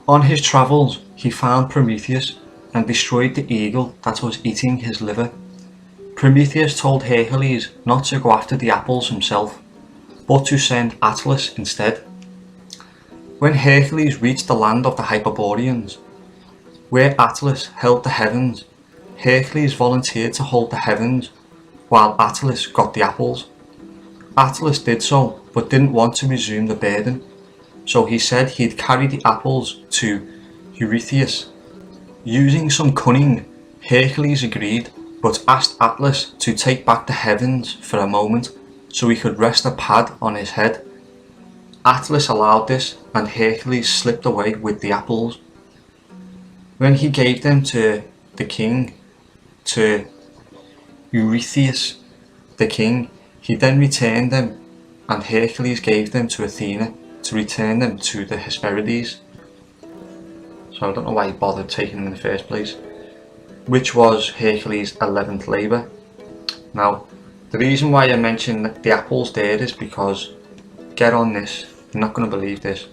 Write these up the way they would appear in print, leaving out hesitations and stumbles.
On his travels, he found Prometheus and destroyed the eagle that was eating his liver. Prometheus told Hercules not to go after the apples himself, but to send Atlas instead. When Hercules reached the land of the Hyperboreans, where Atlas held the heavens, Hercules volunteered to hold the heavens while Atlas got the apples. Atlas did so, but didn't want to resume the burden, so he said he'd carry the apples to Eurystheus. Using some cunning, Hercules agreed, but asked Atlas to take back the heavens for a moment so he could rest a pad on his head. Atlas allowed this, and Hercules slipped away with the apples. When he gave them to the king, to Eurystheus, the king, he then returned them, and Hercules gave them to Athena to return them to the Hesperides. So I don't know why he bothered taking them in the first place, which was Hercules' 11th labour. Now, the reason why I mention the apples there is because, get on this, you're not going to believe this.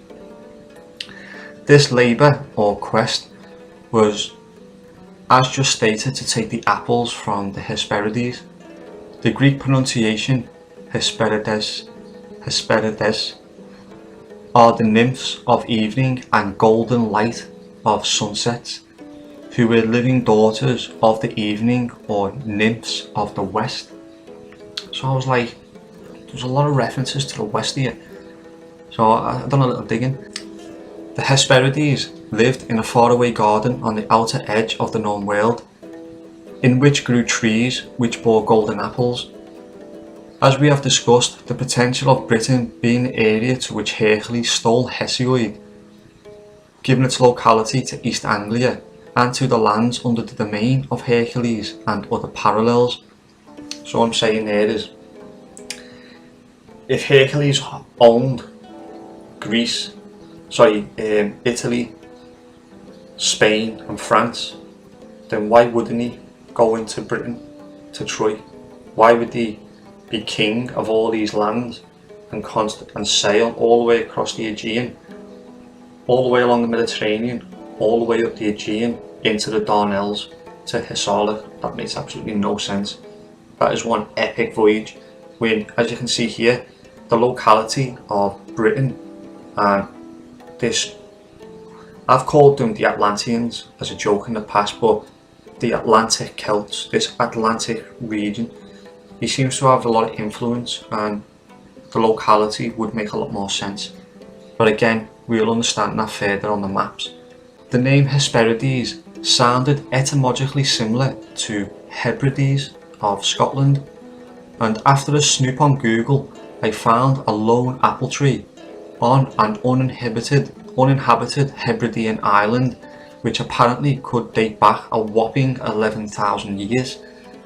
This labour or quest was, as just stated, to take the apples from the Hesperides. The Greek pronunciation Hesperides are the nymphs of evening and golden light of sunsets, who were living daughters of the evening or nymphs of the west. So I was like, there's a lot of references to the west here. So I've done a little digging. The Hesperides lived in a faraway garden on the outer edge of the known world, in which grew trees which bore golden apples. As we have discussed, the potential of Britain being the area to which Hercules stole Hesiod, given its locality to East Anglia and to the lands under the domain of Hercules and other parallels. So what I'm saying there is, if Hercules owned Italy, Spain and France, then why wouldn't he go into Britain, to Troy? Why would he be king of all these lands and sail all the way across the Aegean, all the way along the Mediterranean, all the way up the Aegean into the Dardanelles to Hissarlik? That makes absolutely no sense. That is one epic voyage when, as you can see here, the locality of Britain and this, I've called them the Atlanteans as a joke in the past, but the Atlantic Celts, this Atlantic region, he seems to have a lot of influence, and the locality would make a lot more sense. But again, we'll understand that further on the maps. The name Hesperides sounded etymologically similar to Hebrides of Scotland, and after a snoop on Google, I found a lone apple tree on an uninhabited Hebridean island, which apparently could date back a whopping 11,000 years.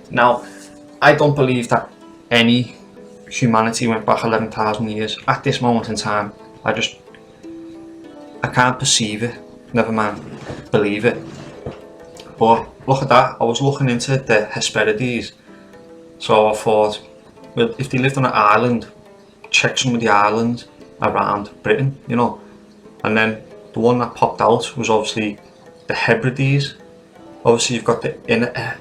Now, I don't believe that any humanity went back 11,000 years at this moment in time. I can't perceive it, never mind believe it. But look at that, I was looking into the Hesperides, so I thought, well, if they lived on an island, check some of the islands around Britain, you know. And then the one that popped out was obviously the Hebrides. Obviously you've got the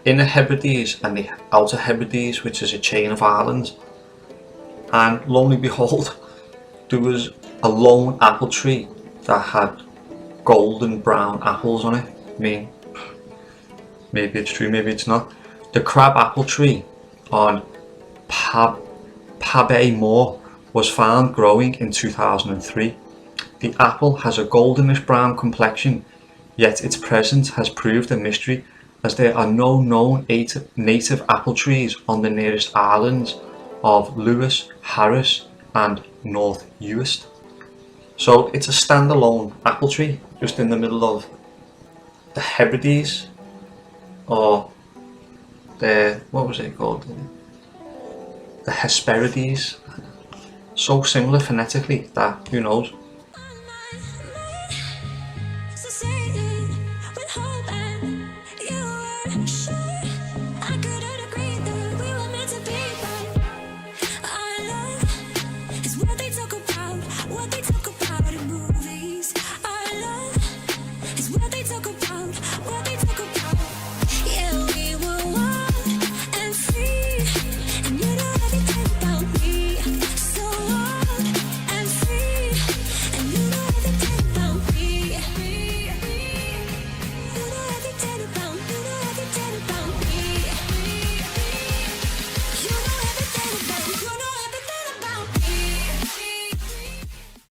inner Hebrides and the outer Hebrides, which is a chain of islands. And lo and behold, there was a lone apple tree that had golden brown apples on it. I mean, maybe it's true, maybe it's not. The crab apple tree on Pabay Moor was found growing in 2003. The apple has a goldenish brown complexion, yet its presence has proved a mystery, as there are no known native apple trees on the nearest islands of Lewis, Harris and North Uist. So it's a standalone apple tree just in the middle of the Hebrides, or the, what was it called? The Hesperides. So similar phonetically that, who knows.